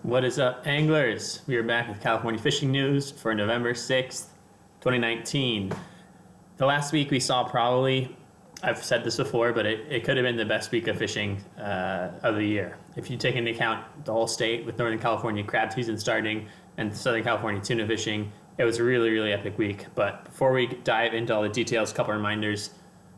What is up, anglers? We are back with California fishing news for November 6th, 2019. The last week we saw probably, I've said this before, but it could have been the best week of fishing of the year. If you take into account the whole state with Northern California crab season starting and Southern California tuna fishing, it was a really, really epic week. But before we dive into all the details, a couple reminders.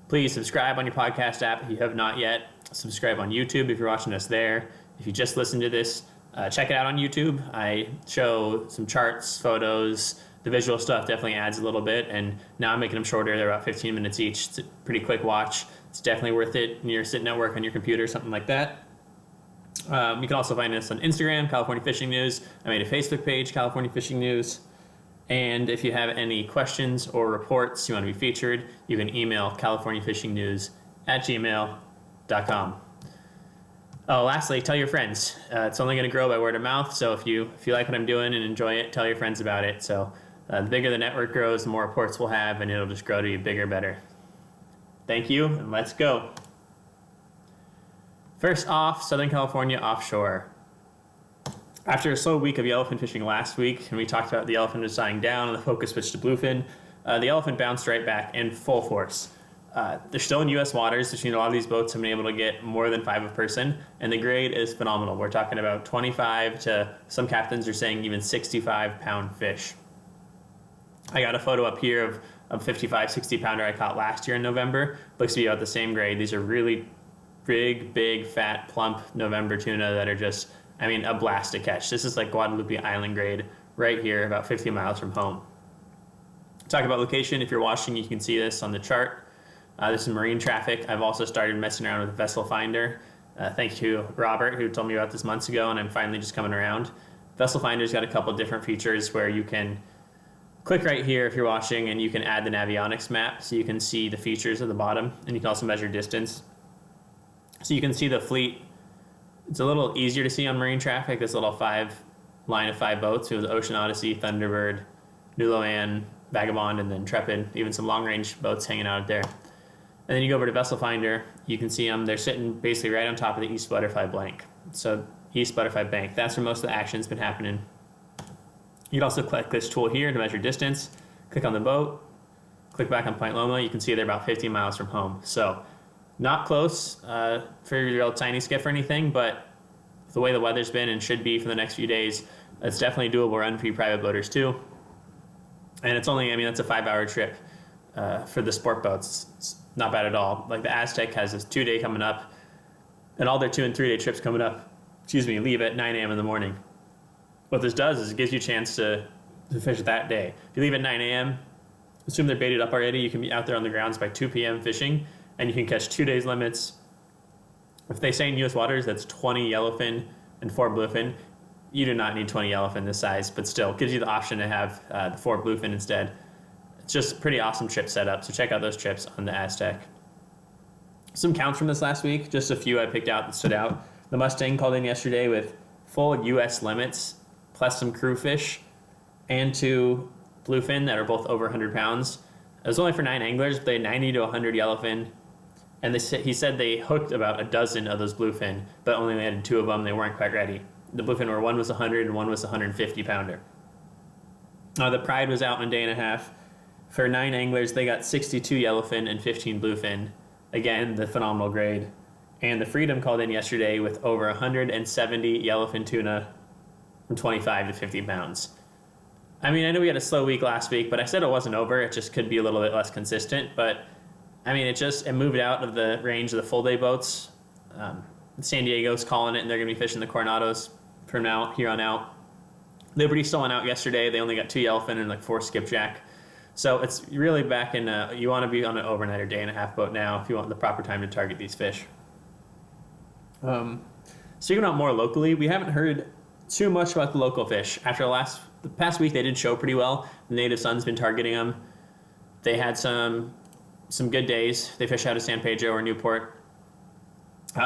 Please subscribe on your podcast app if you have not yet. Subscribe on YouTube if you're watching us there. If you just listened to this, check it out on YouTube. I show some charts, photos. The visual stuff definitely adds a little bit, and now I'm making them shorter. They're about 15 minutes each. It's a pretty quick watch. It's definitely worth it when you're sitting at work on your computer, something like that. You can also find us on Instagram, California Fishing News. I made a Facebook page, California Fishing News. And if you have any questions or reports you want to be featured, you can email californiafishingnews@gmail.com. Oh, lastly, tell your friends. It's only going to grow by word of mouth, so if you like what I'm doing and enjoy it, tell your friends about it. So the bigger the network grows, the more reports we'll have, and it'll just grow to be bigger, better. Thank you, and let's go. First off, Southern California offshore. After a slow week of yellowfin fishing last week, and we talked about the yellowfin was dying down and the focus switched to bluefin, the yellowfin bounced right back in full force. They're still in U.S. waters, which means a lot of these boats have been able to get more than 5 a person, and the grade is phenomenal. We're talking about 25 to, some captains are saying even 65-pound fish. I got a photo up here of a 55, 60-pounder I caught last year in November. Looks to be about the same grade. These are really big, fat, plump November tuna that are just, a blast to catch. This is like Guadalupe Island grade right here, about 50 miles from home. Talk about location. If you're watching, you can see this on the chart. This is marine traffic. I've also started messing around with a vessel finder. Thank you, Robert, who told me about this months ago, and I'm finally just coming around. Vessel finder's got a couple different features where you can click right here if you're watching, and you can add the navionics map so you can see the features at the bottom, and you can also measure distance. So you can see the fleet. It's a little easier to see on marine traffic, this little line of 5 boats. We have the Ocean Odyssey, Thunderbird, New Loan, Vagabond, and then Intrepid, even some long-range boats hanging out there. And then you go over to Vessel Finder, you can see them. They're sitting basically right on top of the East Butterfly Bank. So East Butterfly Bank, that's where most of the action's been happening. You can also click this tool here to measure distance. Click on the boat, click back on Point Loma. You can see they're about 50 miles from home. So not close for your real tiny skiff or anything, but the way the weather's been and should be for the next few days, it's definitely a doable run for you private boaters too. And it's only, that's a 5-hour trip for the sport boats. It's not bad at all. Like the Aztec has this 2-day coming up, and all their 2 and 3-day trips coming up, leave at 9 a.m. in the morning. What this does is it gives you a chance to fish that day. If you leave at 9 a.m., assume they're baited up already, you can be out there on the grounds by 2 p.m. fishing, and you can catch 2 days limits. If they say in U.S. waters that's 20 yellowfin and 4 bluefin, you do not need 20 yellowfin this size, but still gives you the option to have the 4 bluefin instead. It's just a pretty awesome trip setup, so check out those trips on the Aztec. Some counts from this last week, just a few I picked out that stood out. The Mustang called in yesterday with full U.S. limits, plus some crew fish, and 2 bluefin that are both over 100 pounds. It was only for 9 anglers, but they had 90 to 100 yellowfin, and he said they hooked about a dozen of those bluefin, but only landed 2 of them. They weren't quite ready. The bluefin were one was 100 and one was 150 pounder. The Pride was out in a day and a half. For 9 anglers, they got 62 yellowfin and 15 bluefin. Again, the phenomenal grade. And the Freedom called in yesterday with over 170 yellowfin tuna from 25 to 50 pounds. I know we had a slow week last week, but I said it wasn't over. It just could be a little bit less consistent. But, it moved out of the range of the full-day boats. San Diego's calling it, and they're going to be fishing the Coronados from here on out. Liberty still went out yesterday. They only got 2 yellowfin and 4 skipjack. So it's really back in, you want to be on an overnight or day and a half boat now if you want the proper time to target these fish. Speaking about more locally, we haven't heard too much about the local fish. After the past week, they did show pretty well. The Native Sun's been targeting them. They had some good days. They fished out of San Pedro or Newport.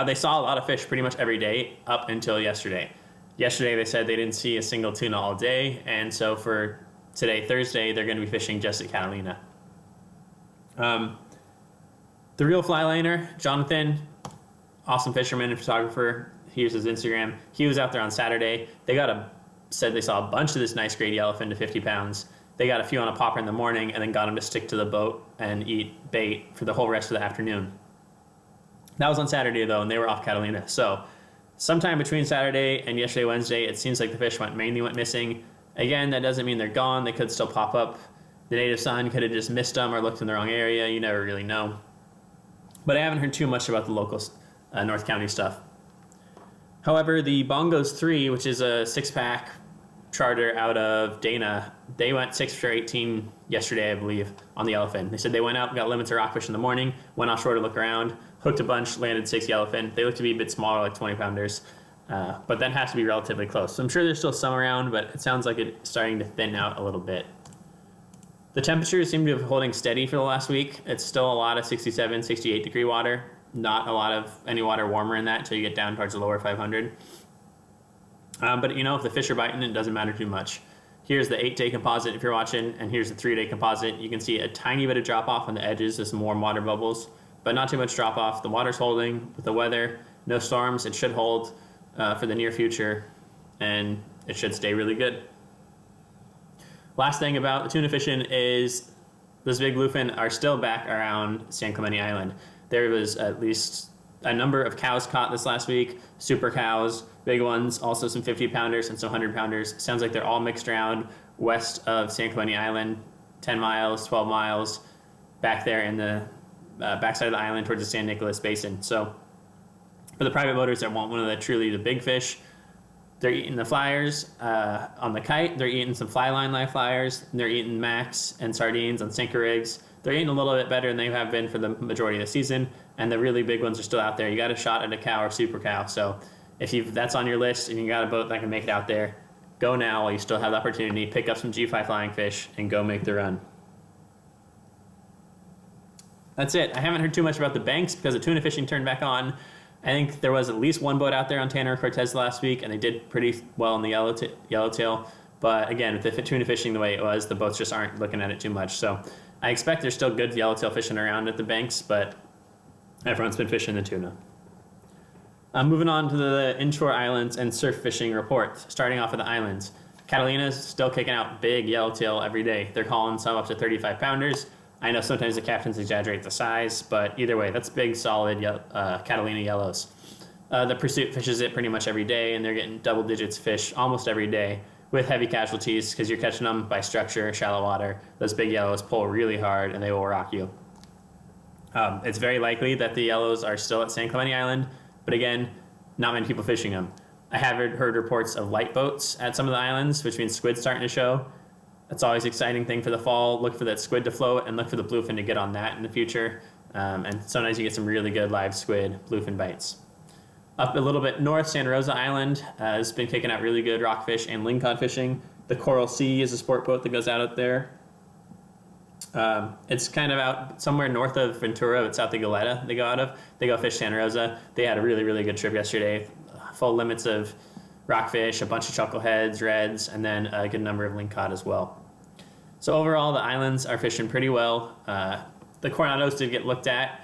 They saw a lot of fish pretty much every day up until yesterday. Yesterday, they said they didn't see a single tuna all day, and so for today, Thursday, they're going to be fishing just at Catalina. The real fly liner, Jonathan, awesome fisherman and photographer. Here's his Instagram. He was out there on Saturday. Said they saw a bunch of this nice grade yellowfin to 50 pounds. They got a few on a popper in the morning and then got him to stick to the boat and eat bait for the whole rest of the afternoon. That was on Saturday, though, and they were off Catalina. So sometime between Saturday and yesterday, Wednesday, it seems like the fish mainly went missing. Again, that doesn't mean they're gone. They could still pop up. The native son could have just missed them or looked in the wrong area. You never really know. But I haven't heard too much about the local North County stuff. However, the Bongos 3, which is a 6-pack charter out of Dana, they went 6 for 18 yesterday, I believe, on the yellowfin. They said they went out and got limits of rockfish in the morning, went offshore to look around, hooked a bunch, landed 6 yellowfin. They look to be a bit smaller, like 20-pounders, but that has to be relatively close. So I'm sure there's still some around, but it sounds like it's starting to thin out a little bit. The temperatures seem to be holding steady for the last week. It's still a lot of 67, 68 degree water. Not a lot of any water warmer in that until you get down towards the lower 500. But if the fish are biting, it doesn't matter too much. Here's the 8-day composite if you're watching, and here's the 3-day composite. You can see a tiny bit of drop off on the edges. There's some warm water bubbles, but not too much drop off. The water's holding with the weather. No storms. It should hold for the near future, and it should stay really good. Last thing about the tuna fishing is those big bluefin are still back around San Clemente Island. There was at least a number of cows caught this last week, super cows, big ones, also some 50-pounders and some 100-pounders. Sounds like they're all mixed around west of San Clemente Island, 10 miles, 12 miles, back there in the backside of the island towards the San Nicolas Basin. So for the private boaters that want one of the big fish, they're eating the flyers on the kite. They're eating some fly line live flyers. And they're eating max and sardines on sinker rigs. They're eating a little bit better than they have been for the majority of the season. And the really big ones are still out there. You got a shot at a cow or super cow. So if that's on your list and you got a boat that can make it out there, go now while you still have the opportunity. Pick up some G5 flying fish and go make the run. That's it. I haven't heard too much about the banks because the tuna fishing turned back on. I think there was at least one boat out there on Tanner Cortez last week, and they did pretty well in the yellowtail. But again, with the tuna fishing the way it was, the boats just aren't looking at it too much. So I expect there's still good yellowtail fishing around at the banks, but everyone's been fishing the tuna. Moving on to the inshore islands and surf fishing reports. Starting off with the islands. Catalina's still kicking out big yellowtail every day. They're calling some up to 35-pounders. I know sometimes the captains exaggerate the size, but either way, that's big, solid Catalina yellows. The Pursuit fishes it pretty much every day, and they're getting double digits fish almost every day with heavy casualties because you're catching them by structure, shallow water. Those big yellows pull really hard, and they will rock you. It's very likely that the yellows are still at San Clemente Island, but again, not many people fishing them. I have heard reports of light boats at some of the islands, which means squid's starting to show. That's always an exciting thing for the fall. Look for that squid to float and look for the bluefin to get on that in the future. And sometimes you get some really good live squid bluefin bites. Up a little bit north, Santa Rosa Island has been kicking out really good rockfish and lingcod fishing. The Coral Sea is a sport boat that goes out there. It's kind of out somewhere north of Ventura, but south of Goleta they go out of. They go fish Santa Rosa. They had a really, really good trip yesterday. Full limits of rockfish, a bunch of chuckleheads, reds, and then a good number of lingcod as well. So overall, the islands are fishing pretty well. The Coronados did get looked at.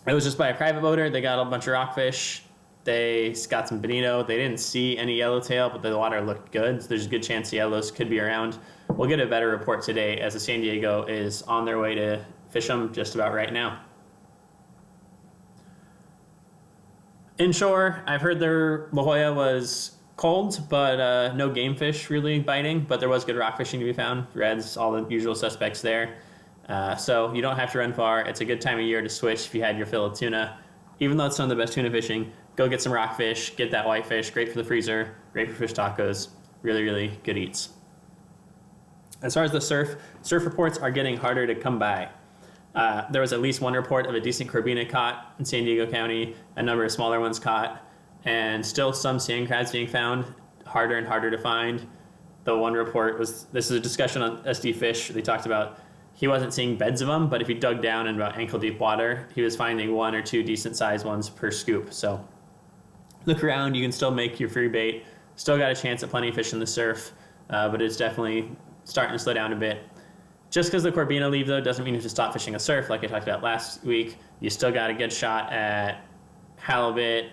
It was just by a private boater. They got a bunch of rockfish. They got some bonito. They didn't see any yellowtail, but the water looked good. So there's a good chance the yellows could be around. We'll get a better report today as the San Diego is on their way to fish them just about right now. Inshore, I've heard their La Jolla was cold, but no game fish really biting, but there was good rock fishing to be found. Reds, all the usual suspects there. So you don't have to run far. It's a good time of year to switch if you had your fill of tuna. Even though it's some of the best tuna fishing, go get some rockfish, get that whitefish, great for the freezer, great for fish tacos, really, really good eats. As far as the surf reports are getting harder to come by. There was at least one report of a decent Corbina caught in San Diego County, a number of smaller ones caught, and still some sand crabs being found, harder and harder to find. The one report was, this is a discussion on SD Fish, they talked about he wasn't seeing beds of them, but if he dug down in about ankle deep water, he was finding one or two decent sized ones per scoop. So look around, you can still make your free bait, still got a chance at plenty of fish in the surf, but it's definitely starting to slow down a bit. Just because the Corbina leave, though, doesn't mean you have to stop fishing a surf like I talked about last week. You still got a good shot at halibut,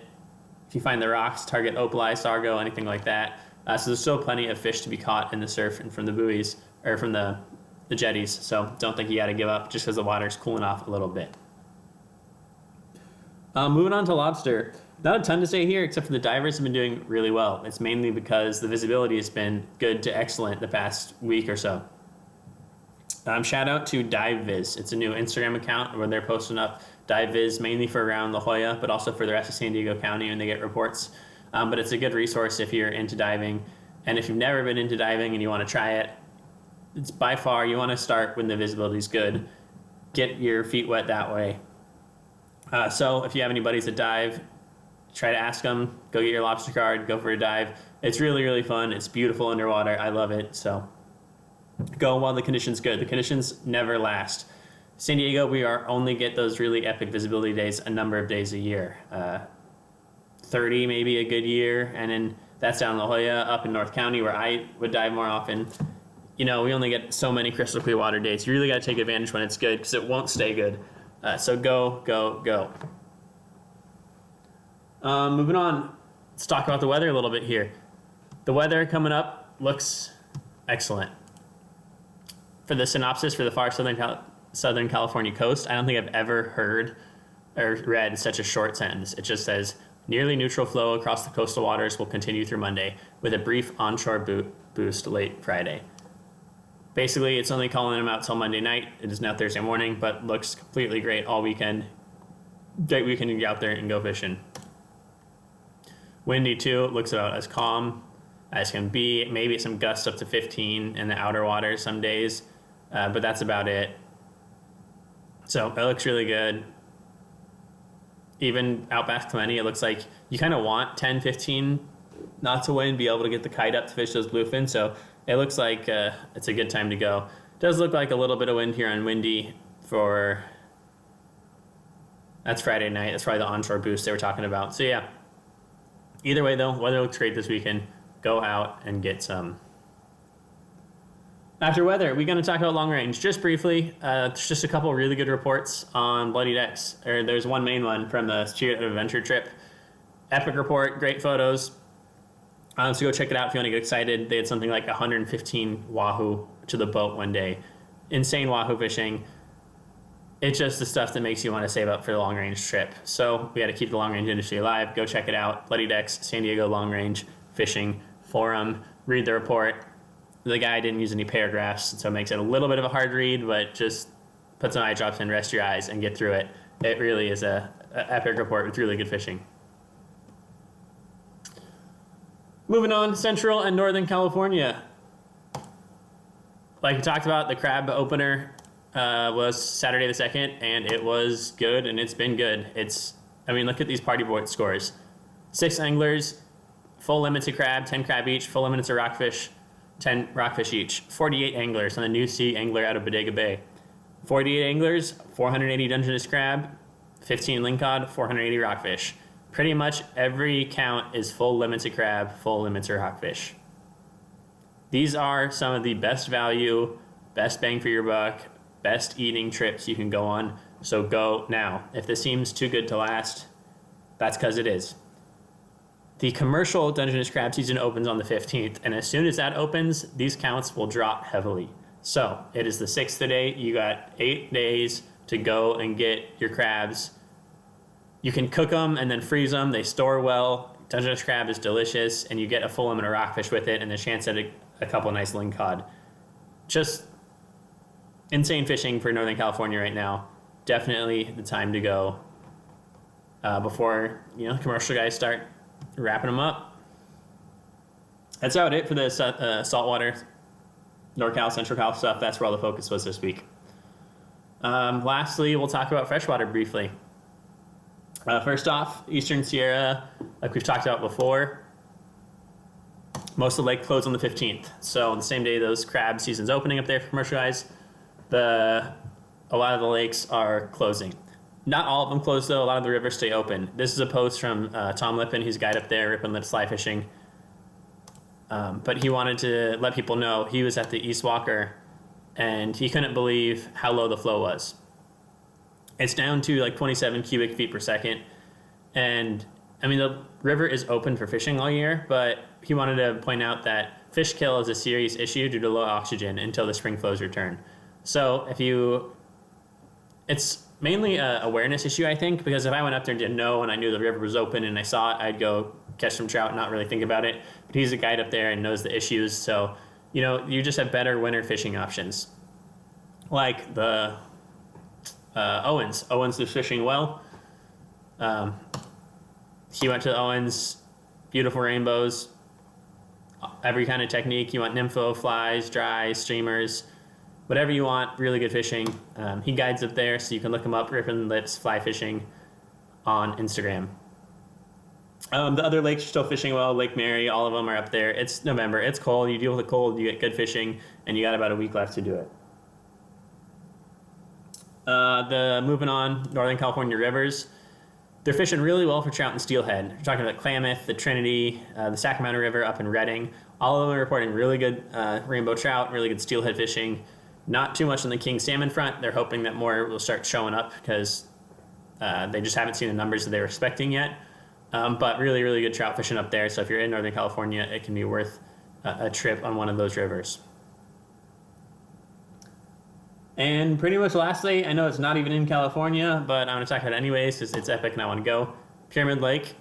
If you find the rocks, target opali, sargo, anything like that. So there's still plenty of fish to be caught in the surf and from the buoys, or from the jetties. So don't think you got to give up just because the water's cooling off a little bit. Moving on to lobster. Not a ton to say here, except for the divers have been doing really well. It's mainly because the visibility has been good to excellent the past week or so. Shout out to DiveViz. It's a new Instagram account where they're posting up dive viz mainly for around La Jolla, but also for the rest of San Diego County when they get reports. But it's a good resource if you're into diving. And if you've never been into diving and you want to try it, it's by far, you want to start when the visibility is good. Get your feet wet that way. So if you have any buddies that dive, try to ask them, go get your lobster card, go for a dive. It's really, really fun. It's beautiful underwater. I love it. So go while the condition's good. The conditions never last. San Diego, we only get those really epic visibility days a number of days a year. 30 maybe a good year, and then that's down in La Jolla. Up in North County where I would dive more often, we only get so many crystal clear water days. You really got to take advantage when it's good because it won't stay good. So go. Moving on, let's talk about the weather a little bit here. The weather coming up looks excellent. For the synopsis for the far Southern California coast, I don't think I've ever heard or read such a short sentence. It just says, nearly neutral flow across the coastal waters will continue through Monday, with a brief onshore boost late Friday. Basically, it's only calling them out till Monday night. It is now Thursday morning, but looks completely great all weekend. Great weekend to get out there and go fishing. Windy too, it looks about as calm as can be. Maybe some gusts up to 15 in the outer waters some days, but that's about it. So it looks really good. Even out past Clemente, it looks like you kind of want 10, 15 knots of wind, be able to get the kite up to fish those bluefin. So it looks like it's a good time to go. It does look like a little bit of wind here on windy that's Friday night. That's probably the onshore boost they were talking about. So yeah, either way though, weather looks great this weekend. Go out and get some. After weather, we're going to talk about long range just briefly. There's just a couple really good reports on Bloody Decks. There's one main one from the Spirit of Adventure trip. Epic report, great photos. So go check it out if you want to get excited. They had something like 115 wahoo to the boat one day. Insane wahoo fishing. It's just the stuff that makes you want to save up for the long range trip. So we got to keep the long range industry alive. Go check it out. Bloody Decks, San Diego Long Range Fishing Forum. Read the report. The guy didn't use any paragraphs, so it makes it a little bit of a hard read, but just put some eye drops in, rest your eyes, and get through it. It really is a epic report with really good fishing. Moving on, Central and Northern California. Like we talked about, the crab opener was Saturday the 2nd, and it was good, and it's been good. Look at these party board scores. 6 anglers, full limits of crab, 10 crab each, full limits of rockfish, 10 rockfish each. 48 anglers on the New Sea Angler out of Bodega Bay. 48 anglers, 480 Dungeness crab, 15 lingcod, 480 rockfish. Pretty much every count is full limits of crab, full limits of rockfish. These are some of the best value, best bang for your buck, best eating trips you can go on. So go now. If this seems too good to last, that's because it is. The commercial Dungeness crab season opens on the 15th, and as soon as that opens, these counts will drop heavily. So it is the 6th today. You got 8 days to go and get your crabs. You can cook them and then freeze them. They store well. Dungeness crab is delicious, and you get a full limit of rockfish with it, and the chance at a couple nice lingcod. Just insane fishing for Northern California right now. Definitely the time to go before commercial guys start wrapping them up. That's about it for the saltwater, NorCal, Central Cal stuff. That's where all the focus was this week. Lastly, we'll talk about freshwater briefly. First off, Eastern Sierra, like we've talked about before, most of the lake closed on the 15th. So on the same day those crab season's opening up there for commercial guys, a lot of the lakes are closing. Not all of them closed, though. A lot of the rivers stay open. This is a post from Tom Lippin. He's a guide up there, Rip and Lip fly fishing. But he wanted to let people know he was at the East Walker, and he couldn't believe how low the flow was. It's down to like 27 cubic feet per second, and I mean, the river is open for fishing all year, but he wanted to point out that fish kill is a serious issue due to low oxygen until the spring flows return. So it's mainly a awareness issue, I think, because if I went up there and didn't know and I knew the river was open and I saw it, I'd go catch some trout and not really think about it. But he's a guide up there and knows the issues, so you just have better winter fishing options. Like the Owens. Owens is fishing well. He went to Owens, beautiful rainbows, every kind of technique. You want nympho, flies, dry, streamers, whatever you want, really good fishing. He guides up there, so you can look him up, Rippin' Lips Fly Fishing on Instagram. The other lakes are still fishing well. Lake Mary, all of them are up there. It's November. It's cold. You deal with the cold, you get good fishing, and you got about a week left to do it. Moving on, Northern California rivers. They're fishing really well for trout and steelhead. We're talking about Klamath, the Trinity, the Sacramento River up in Redding. All of them are reporting really good rainbow trout, really good steelhead fishing. Not too much on the king salmon front. They're hoping that more will start showing up because they just haven't seen the numbers that they were expecting yet. But really, really good trout fishing up there. So if you're in Northern California, it can be worth a trip on one of those rivers. And pretty much lastly, I know it's not even in California, but I'm going to talk about it anyways because it's epic and I want to go. Pyramid Lake.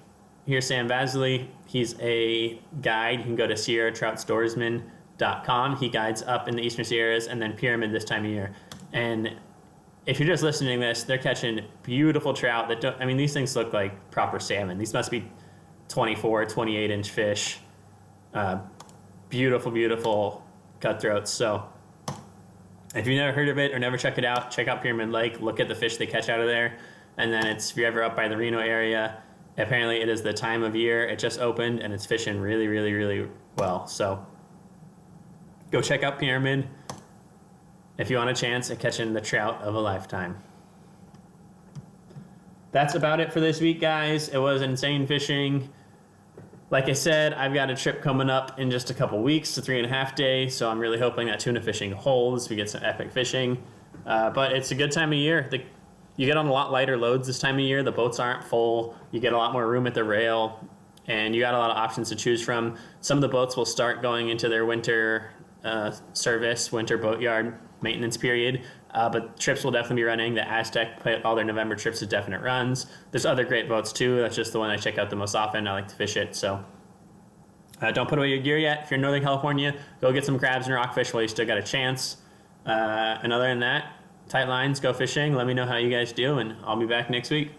Here's Sam Vasley. He's a guide. You can go to SierraTroutStoresman.com. He guides up in the Eastern Sierras and then Pyramid this time of year. And if you're just listening to this, they're catching beautiful trout that don't, I mean, these things look like proper salmon. These must be 24, 28-inch fish. Beautiful, beautiful cutthroats. So if you've never heard of it or never checked it out, check out Pyramid Lake. Look at the fish they catch out of there. And then if you're ever up by the Reno area, apparently it is the time of year. It just opened and it's fishing really, really, really well. So go check out Pyramid if you want a chance at catching the trout of a lifetime. That's about it for this week, guys. It was insane fishing. Like I said, I've got a trip coming up in just a couple weeks to 3.5 days, so I'm really hoping that tuna fishing holds. We get some epic fishing. But it's a good time of year. You get on a lot lighter loads this time of year. The boats aren't full. You get a lot more room at the rail, and you got a lot of options to choose from. Some of the boats will start going into their winter service, winter boatyard maintenance period, but trips will definitely be running. The Aztec put all their November trips as definite runs. There's other great boats too. That's just the one I check out the most often. I like to fish it. So don't put away your gear yet. If you're in Northern California, go get some crabs and rockfish while you still got a chance. And other than that, tight lines, go fishing. Let me know how you guys do, and I'll be back next week.